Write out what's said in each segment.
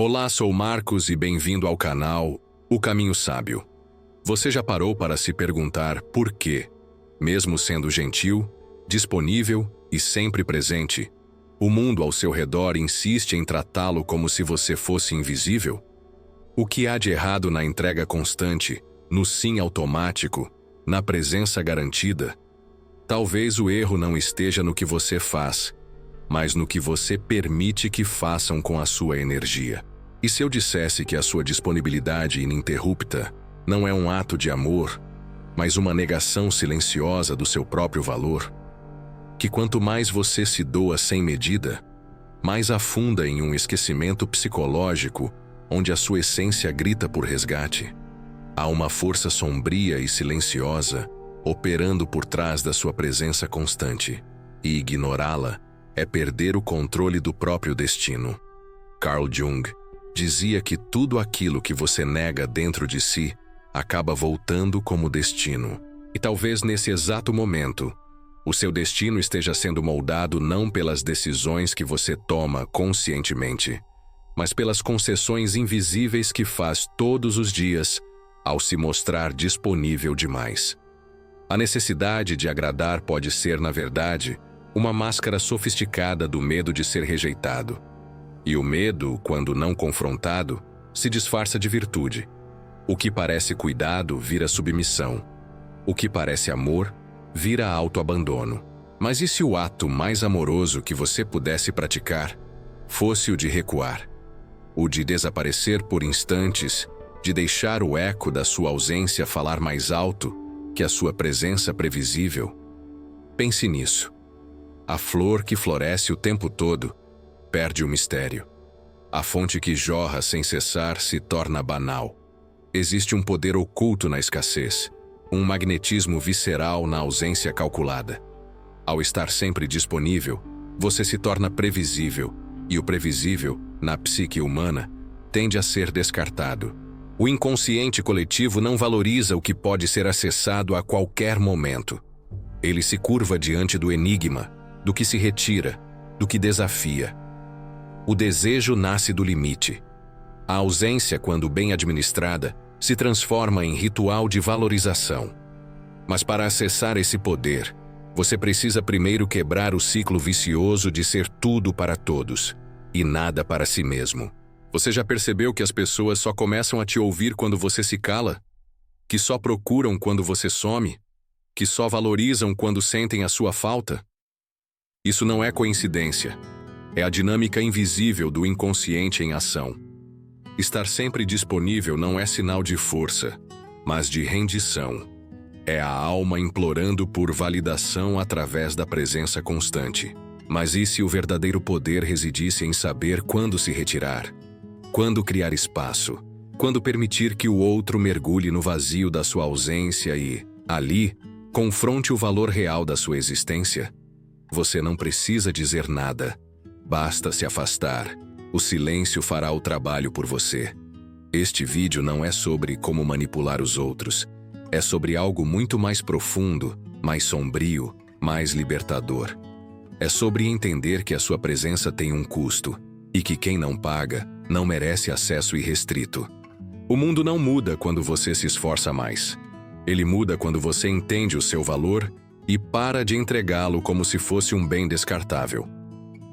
Olá, sou Marcos e bem-vindo ao canal O Caminho Sábio. Você já parou para se perguntar por quê? Mesmo sendo gentil, disponível e sempre presente, o mundo ao seu redor insiste em tratá-lo como se você fosse invisível? O que há de errado na entrega constante, no sim automático, na presença garantida? Talvez o erro não esteja no que você faz, mas no que você permite que façam com a sua energia. E se eu dissesse que a sua disponibilidade ininterrupta não é um ato de amor, mas uma negação silenciosa do seu próprio valor? Que quanto mais você se doa sem medida, mais afunda em um esquecimento psicológico onde a sua essência grita por resgate? Há uma força sombria e silenciosa operando por trás da sua presença constante, e ignorá-la é perder o controle do próprio destino. Carl Jung dizia que tudo aquilo que você nega dentro de si acaba voltando como destino. E talvez nesse exato momento, o seu destino esteja sendo moldado não pelas decisões que você toma conscientemente, mas pelas concessões invisíveis que faz todos os dias ao se mostrar disponível demais. A necessidade de agradar pode ser, na verdade, uma máscara sofisticada do medo de ser rejeitado. E o medo, quando não confrontado, se disfarça de virtude. O que parece cuidado vira submissão. O que parece amor vira autoabandono. Mas e se o ato mais amoroso que você pudesse praticar fosse o de recuar? O de desaparecer por instantes, de deixar o eco da sua ausência falar mais alto que a sua presença previsível? Pense nisso. A flor que floresce o tempo todo perde o mistério. A fonte que jorra sem cessar se torna banal. Existe um poder oculto na escassez, um magnetismo visceral na ausência calculada. Ao estar sempre disponível, você se torna previsível, e o previsível, na psique humana, tende a ser descartado. O inconsciente coletivo não valoriza o que pode ser acessado a qualquer momento. Ele se curva diante do enigma, do que se retira, do que desafia. O desejo nasce do limite. A ausência, quando bem administrada, se transforma em ritual de valorização. Mas para acessar esse poder, você precisa primeiro quebrar o ciclo vicioso de ser tudo para todos e nada para si mesmo. Você já percebeu que as pessoas só começam a te ouvir quando você se cala? Que só procuram quando você some? Que só valorizam quando sentem a sua falta? Isso não é coincidência. É a dinâmica invisível do inconsciente em ação. Estar sempre disponível não é sinal de força, mas de rendição. É a alma implorando por validação através da presença constante. Mas e se o verdadeiro poder residisse em saber quando se retirar? Quando criar espaço? Quando permitir que o outro mergulhe no vazio da sua ausência e, ali, confronte o valor real da sua existência? Você não precisa dizer nada. Basta se afastar. O silêncio fará o trabalho por você. Este vídeo não é sobre como manipular os outros. É sobre algo muito mais profundo, mais sombrio, mais libertador. É sobre entender que a sua presença tem um custo e que quem não paga não merece acesso irrestrito. O mundo não muda quando você se esforça mais. Ele muda quando você entende o seu valor e para de entregá-lo como se fosse um bem descartável.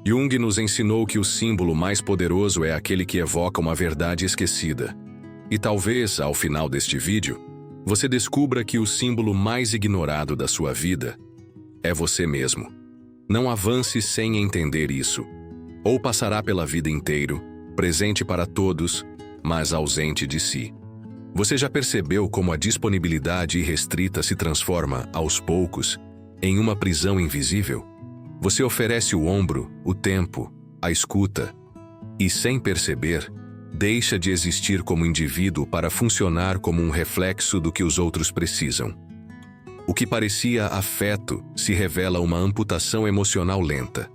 Jung nos ensinou que o símbolo mais poderoso é aquele que evoca uma verdade esquecida. E talvez, ao final deste vídeo, você descubra que o símbolo mais ignorado da sua vida é você mesmo. Não avance sem entender isso. Ou passará pela vida inteiro, presente para todos, mas ausente de si. Você já percebeu como a disponibilidade irrestrita se transforma, aos poucos, em uma prisão invisível? Você oferece o ombro, o tempo, a escuta, e, sem perceber, deixa de existir como indivíduo para funcionar como um reflexo do que os outros precisam. O que parecia afeto se revela uma amputação emocional lenta.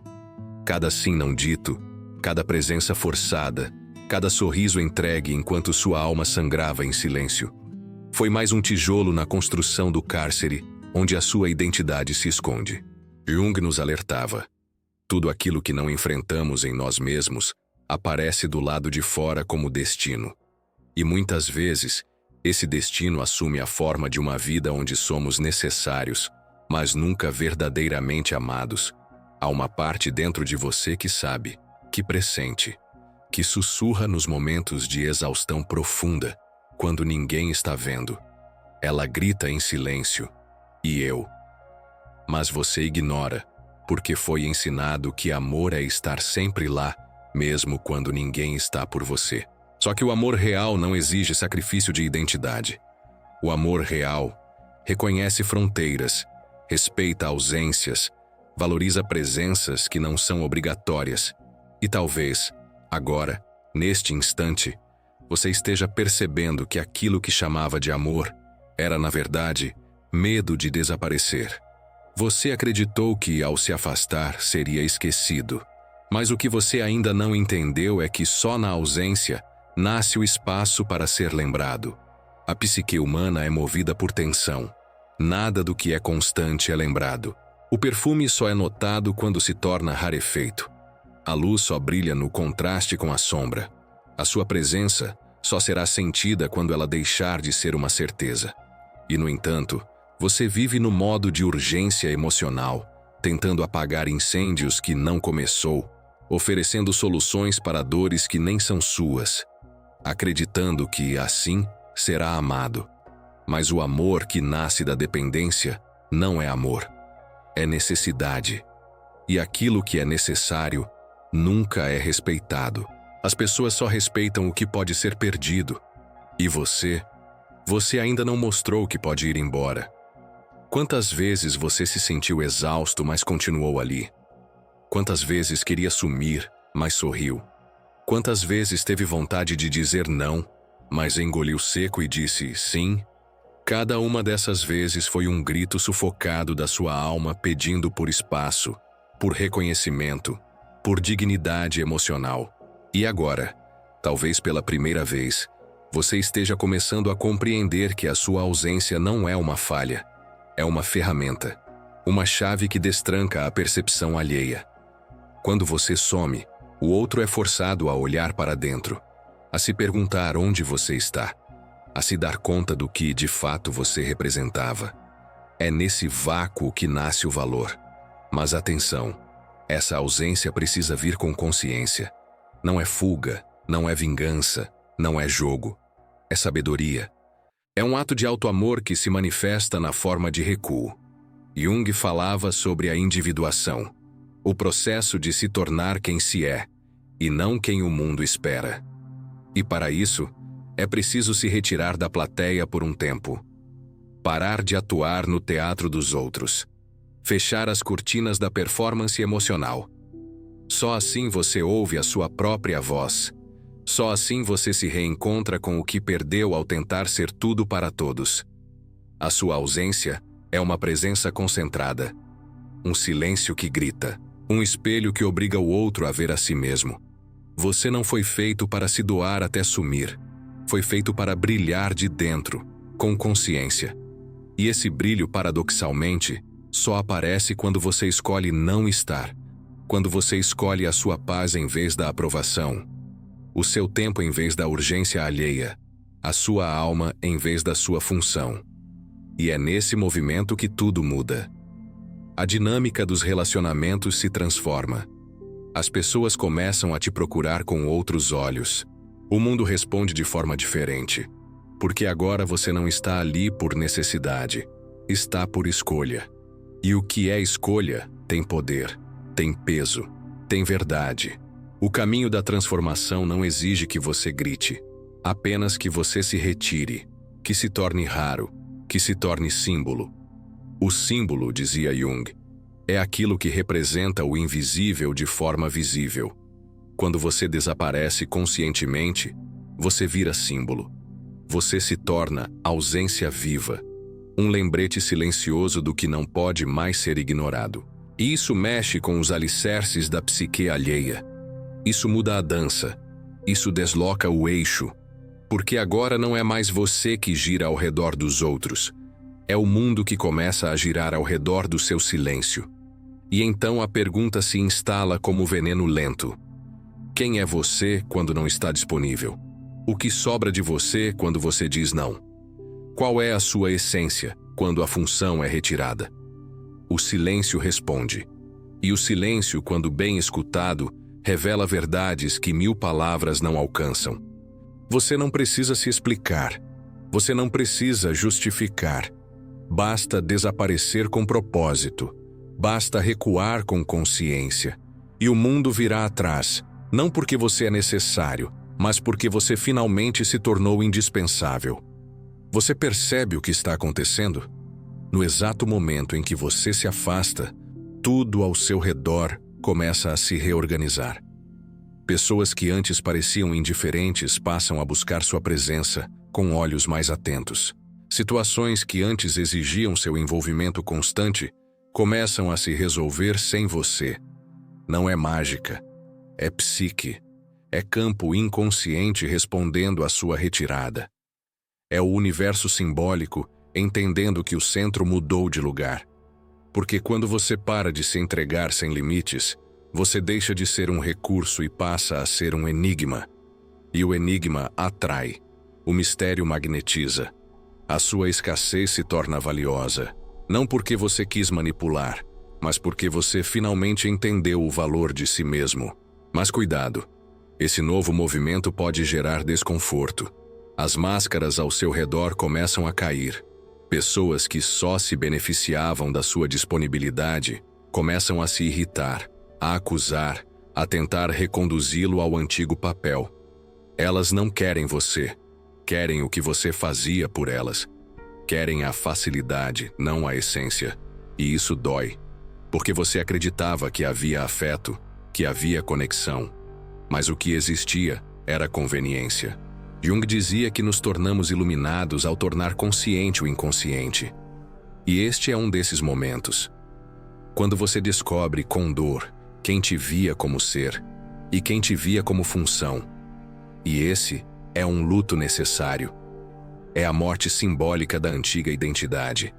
Cada sim não dito, cada presença forçada, cada sorriso entregue enquanto sua alma sangrava em silêncio. Foi mais um tijolo na construção do cárcere, onde a sua identidade se esconde. Jung nos alertava. Tudo aquilo que não enfrentamos em nós mesmos aparece do lado de fora como destino. E muitas vezes, esse destino assume a forma de uma vida onde somos necessários, mas nunca verdadeiramente amados. Há uma parte dentro de você que sabe, que pressente, que sussurra nos momentos de exaustão profunda, quando ninguém está vendo. Ela grita em silêncio, e eu. Mas você ignora, porque foi ensinado que amor é estar sempre lá, mesmo quando ninguém está por você. Só que o amor real não exige sacrifício de identidade. O amor real reconhece fronteiras, respeita ausências, valoriza presenças que não são obrigatórias. E talvez, agora, neste instante, você esteja percebendo que aquilo que chamava de amor era, na verdade, medo de desaparecer. Você acreditou que, ao se afastar, seria esquecido. Mas o que você ainda não entendeu é que só na ausência nasce o espaço para ser lembrado. A psique humana é movida por tensão. Nada do que é constante é lembrado. O perfume só é notado quando se torna rarefeito. A luz só brilha no contraste com a sombra. A sua presença só será sentida quando ela deixar de ser uma certeza. E, no entanto, você vive no modo de urgência emocional, tentando apagar incêndios que não começou, oferecendo soluções para dores que nem são suas, acreditando que, assim, será amado. Mas o amor que nasce da dependência não é amor, é necessidade. E aquilo que é necessário nunca é respeitado. As pessoas só respeitam o que pode ser perdido. E você ainda não mostrou que pode ir embora. Quantas vezes você se sentiu exausto, mas continuou ali? Quantas vezes queria sumir, mas sorriu? Quantas vezes teve vontade de dizer não, mas engoliu seco e disse sim? Cada uma dessas vezes foi um grito sufocado da sua alma pedindo por espaço, por reconhecimento, por dignidade emocional. E agora, talvez pela primeira vez, você esteja começando a compreender que a sua ausência não é uma falha, é uma ferramenta, uma chave que destranca a percepção alheia. Quando você some, o outro é forçado a olhar para dentro, a se perguntar onde você está, a se dar conta do que, de fato, você representava. É nesse vácuo que nasce o valor. Mas atenção, essa ausência precisa vir com consciência. Não é fuga, não é vingança, não é jogo. É sabedoria. É um ato de auto-amor que se manifesta na forma de recuo. Jung falava sobre a individuação, o processo de se tornar quem se é, e não quem o mundo espera. E para isso, é preciso se retirar da plateia por um tempo. Parar de atuar no teatro dos outros. Fechar as cortinas da performance emocional. Só assim você ouve a sua própria voz. Só assim você se reencontra com o que perdeu ao tentar ser tudo para todos. A sua ausência é uma presença concentrada. Um silêncio que grita. Um espelho que obriga o outro a ver a si mesmo. Você não foi feito para se doar até sumir. Foi feito para brilhar de dentro, com consciência. E esse brilho, paradoxalmente, só aparece quando você escolhe não estar. Quando você escolhe a sua paz em vez da aprovação. O seu tempo em vez da urgência alheia. A sua alma em vez da sua função. E é nesse movimento que tudo muda. A dinâmica dos relacionamentos se transforma. As pessoas começam a te procurar com outros olhos. O mundo responde de forma diferente. Porque agora você não está ali por necessidade. Está por escolha. E o que é escolha tem poder, tem peso, tem verdade. O caminho da transformação não exige que você grite, apenas que você se retire, que se torne raro, que se torne símbolo. O símbolo, dizia Jung, é aquilo que representa o invisível de forma visível. Quando você desaparece conscientemente, você vira símbolo. Você se torna ausência viva, um lembrete silencioso do que não pode mais ser ignorado. E isso mexe com os alicerces da psique alheia. Isso muda a dança. Isso desloca o eixo. Porque agora não é mais você que gira ao redor dos outros. É o mundo que começa a girar ao redor do seu silêncio. E então a pergunta se instala como veneno lento. Quem é você quando não está disponível? O que sobra de você quando você diz não? Qual é a sua essência quando a função é retirada? O silêncio responde. E o silêncio, quando bem escutado, revela verdades que 1000 palavras não alcançam. Você não precisa se explicar. Você não precisa justificar. Basta desaparecer com propósito. Basta recuar com consciência. E o mundo virá atrás, não porque você é necessário, mas porque você finalmente se tornou indispensável. Você percebe o que está acontecendo? No exato momento em que você se afasta, tudo ao seu redor começa a se reorganizar. Pessoas que antes pareciam indiferentes passam a buscar sua presença com olhos mais atentos. Situações que antes exigiam seu envolvimento constante começam a se resolver sem você. Não é mágica, é psique, é campo inconsciente respondendo à sua retirada. É o universo simbólico entendendo que o centro mudou de lugar. Porque quando você para de se entregar sem limites, você deixa de ser um recurso e passa a ser um enigma. E o enigma atrai, o mistério magnetiza. A sua escassez se torna valiosa, não porque você quis manipular, mas porque você finalmente entendeu o valor de si mesmo. Mas cuidado, esse novo movimento pode gerar desconforto. As máscaras ao seu redor começam a cair. Pessoas que só se beneficiavam da sua disponibilidade começam a se irritar, a acusar, a tentar reconduzi-lo ao antigo papel. Elas não querem você, querem o que você fazia por elas. Querem a facilidade, não a essência. E isso dói, porque você acreditava que havia afeto, que havia conexão. Mas o que existia era conveniência. Jung dizia que nos tornamos iluminados ao tornar consciente o inconsciente. E este é um desses momentos. Quando você descobre com dor quem te via como ser e quem te via como função. E esse é um luto necessário. É a morte simbólica da antiga identidade,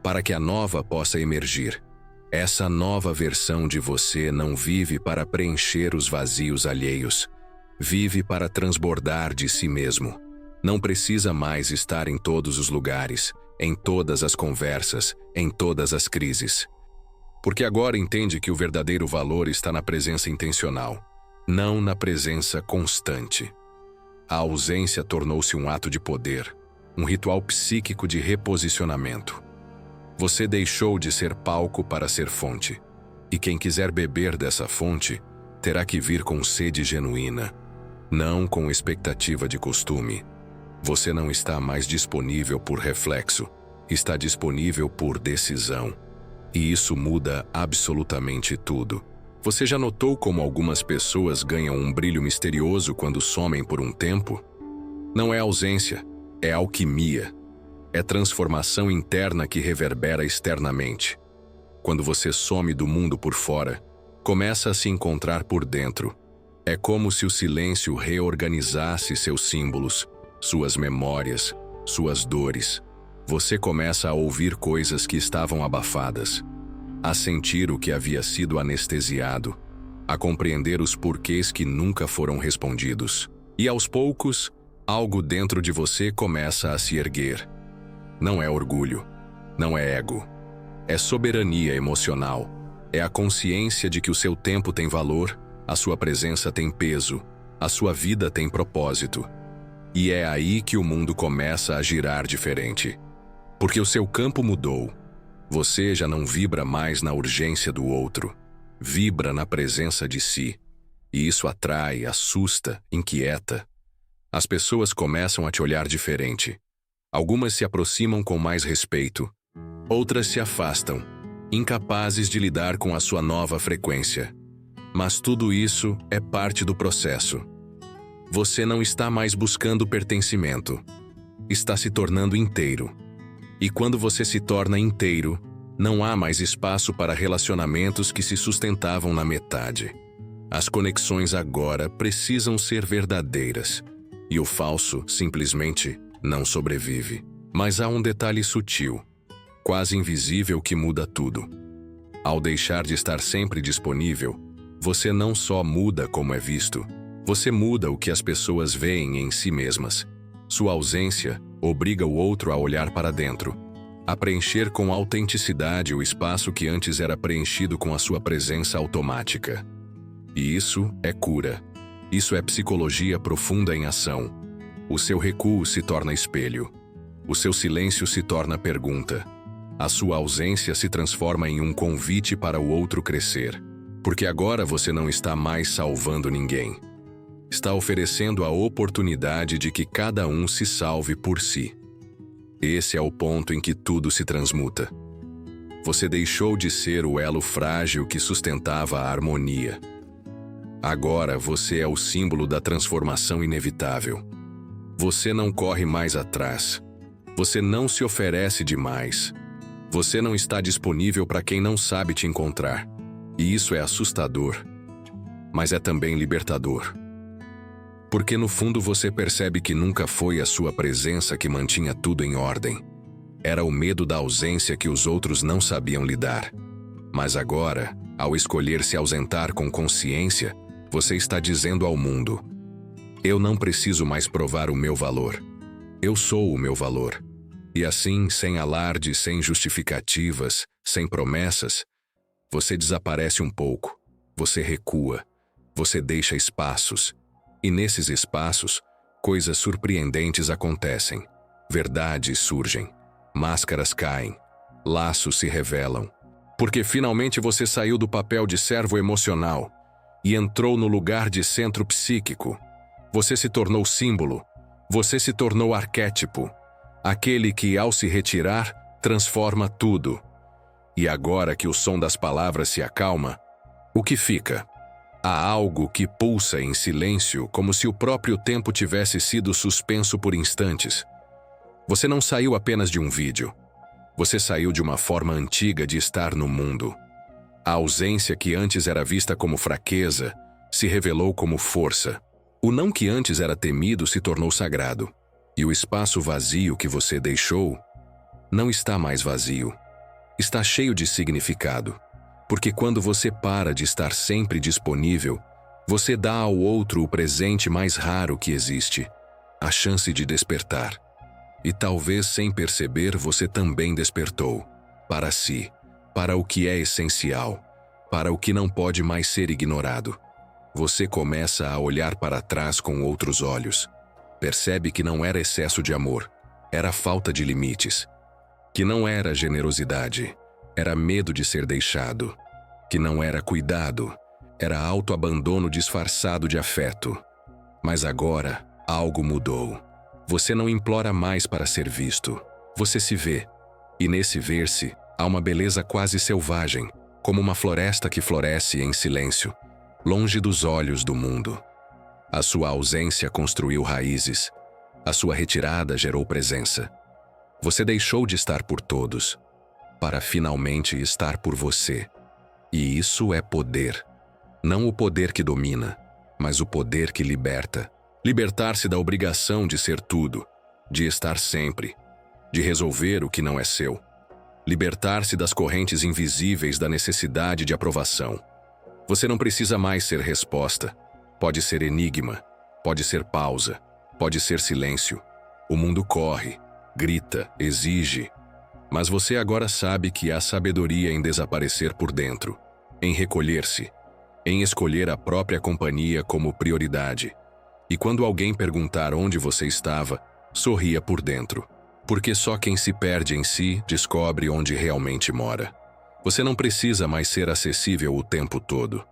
para que a nova possa emergir. Essa nova versão de você não vive para preencher os vazios alheios. Vive para transbordar de si mesmo. Não precisa mais estar em todos os lugares, em todas as conversas, em todas as crises. Porque agora entende que o verdadeiro valor está na presença intencional, não na presença constante. A ausência tornou-se um ato de poder, um ritual psíquico de reposicionamento. Você deixou de ser palco para ser fonte. E quem quiser beber dessa fonte, terá que vir com sede genuína, não com expectativa de costume. Você não está mais disponível por reflexo, está disponível por decisão. E isso muda absolutamente tudo. Você já notou como algumas pessoas ganham um brilho misterioso quando somem por um tempo? Não é ausência, é alquimia. É transformação interna que reverbera externamente. Quando você some do mundo por fora, começa a se encontrar por dentro. É como se o silêncio reorganizasse seus símbolos, suas memórias, suas dores. Você começa a ouvir coisas que estavam abafadas, a sentir o que havia sido anestesiado, a compreender os porquês que nunca foram respondidos. E aos poucos, algo dentro de você começa a se erguer. Não é orgulho, não é ego. É soberania emocional. É a consciência de que o seu tempo tem valor, a sua presença tem peso, a sua vida tem propósito. E é aí que o mundo começa a girar diferente. Porque o seu campo mudou. Você já não vibra mais na urgência do outro. Vibra na presença de si. E isso atrai, assusta, inquieta. As pessoas começam a te olhar diferente. Algumas se aproximam com mais respeito. Outras se afastam, incapazes de lidar com a sua nova frequência. Mas tudo isso é parte do processo. Você não está mais buscando pertencimento. Está se tornando inteiro. E quando você se torna inteiro, não há mais espaço para relacionamentos que se sustentavam na metade. As conexões agora precisam ser verdadeiras. E o falso, simplesmente, não sobrevive. Mas há um detalhe sutil, quase invisível, que muda tudo. Ao deixar de estar sempre disponível, Você não só muda como é visto, você muda o que as pessoas veem em si mesmas. Sua ausência obriga o outro a olhar para dentro, a preencher com autenticidade o espaço que antes era preenchido com a sua presença automática. E isso é cura. Isso é psicologia profunda em ação. O seu recuo se torna espelho. O seu silêncio se torna pergunta. A sua ausência se transforma em um convite para o outro crescer. Porque agora você não está mais salvando ninguém. Está oferecendo a oportunidade de que cada um se salve por si. Esse é o ponto em que tudo se transmuta. Você deixou de ser o elo frágil que sustentava a harmonia. Agora você é o símbolo da transformação inevitável. Você não corre mais atrás. Você não se oferece demais. Você não está disponível para quem não sabe te encontrar. E isso é assustador, mas é também libertador. Porque no fundo você percebe que nunca foi a sua presença que mantinha tudo em ordem. Era o medo da ausência que os outros não sabiam lidar. Mas agora, ao escolher se ausentar com consciência, você está dizendo ao mundo: eu não preciso mais provar o meu valor. Eu sou o meu valor. E assim, sem alarde, sem justificativas, sem promessas, você desaparece um pouco, você recua, você deixa espaços. E nesses espaços, coisas surpreendentes acontecem. Verdades surgem, máscaras caem, laços se revelam. Porque finalmente você saiu do papel de servo emocional e entrou no lugar de centro psíquico. Você se tornou símbolo, você se tornou arquétipo. Aquele que, ao se retirar, transforma tudo. E agora que o som das palavras se acalma, o que fica? Há algo que pulsa em silêncio, como se o próprio tempo tivesse sido suspenso por instantes. Você não saiu apenas de um vídeo. Você saiu de uma forma antiga de estar no mundo. A ausência que antes era vista como fraqueza se revelou como força. O não que antes era temido se tornou sagrado. E o espaço vazio que você deixou não está mais vazio. Está cheio de significado. Porque quando você para de estar sempre disponível, você dá ao outro o presente mais raro que existe, a chance de despertar. E talvez sem perceber você também despertou, para si, para o que é essencial, para o que não pode mais ser ignorado. Você começa a olhar para trás com outros olhos. Percebe que não era excesso de amor, era falta de limites. Que não era generosidade, era medo de ser deixado. Que não era cuidado, era autoabandono disfarçado de afeto. Mas agora, algo mudou. Você não implora mais para ser visto. Você se vê. E nesse ver-se, há uma beleza quase selvagem, como uma floresta que floresce em silêncio, longe dos olhos do mundo. A sua ausência construiu raízes. A sua retirada gerou presença. Você deixou de estar por todos, para finalmente estar por você. E isso é poder. Não o poder que domina, mas o poder que liberta. Libertar-se da obrigação de ser tudo, de estar sempre, de resolver o que não é seu. Libertar-se das correntes invisíveis da necessidade de aprovação. Você não precisa mais ser resposta. Pode ser enigma, pode ser pausa, pode ser silêncio. O mundo corre, grita, exige. Mas você agora sabe que há sabedoria em desaparecer por dentro, em recolher-se, em escolher a própria companhia como prioridade. E quando alguém perguntar onde você estava, sorria por dentro. Porque só quem se perde em si descobre onde realmente mora. Você não precisa mais ser acessível o tempo todo.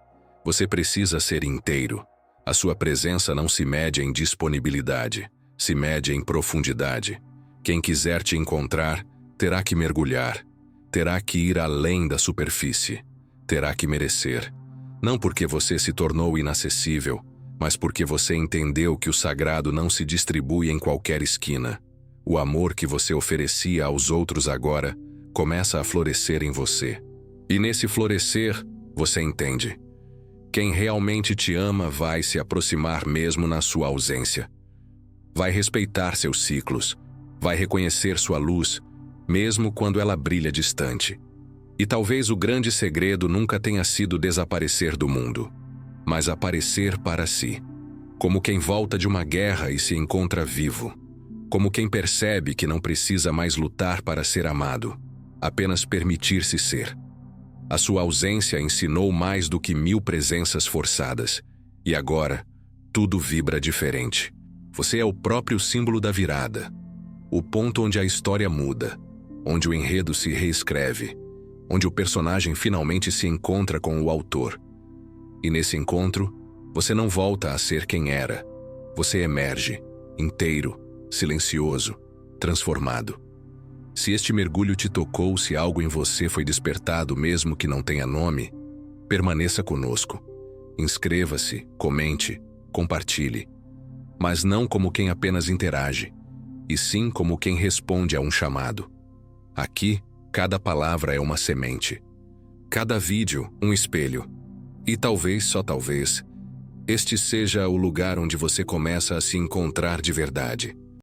Você precisa ser inteiro. A sua presença não se mede em disponibilidade, se mede em profundidade. Quem quiser te encontrar, terá que mergulhar, terá que ir além da superfície, terá que merecer. Não porque você se tornou inacessível, mas porque você entendeu que o sagrado não se distribui em qualquer esquina. O amor que você oferecia aos outros agora começa a florescer em você. E nesse florescer, você entende. Quem realmente te ama vai se aproximar mesmo na sua ausência. Vai respeitar seus ciclos, vai reconhecer sua luz, mesmo quando ela brilha distante. E talvez o grande segredo nunca tenha sido desaparecer do mundo, mas aparecer para si, como quem volta de uma guerra e se encontra vivo, como quem percebe que não precisa mais lutar para ser amado, apenas permitir-se ser. A sua ausência ensinou mais do que 1000 presenças forçadas, e agora tudo vibra diferente. Você é o próprio símbolo da virada, o ponto onde a história muda, onde o enredo se reescreve, onde o personagem finalmente se encontra com o autor. E nesse encontro, você não volta a ser quem era. Você emerge, inteiro, silencioso, transformado. Se este mergulho te tocou, se algo em você foi despertado mesmo que não tenha nome, permaneça conosco. Inscreva-se, comente, compartilhe. Mas não como quem apenas interage, e sim como quem responde a um chamado. Aqui, cada palavra é uma semente. Cada vídeo, um espelho. E talvez, só talvez, este seja o lugar onde você começa a se encontrar de verdade.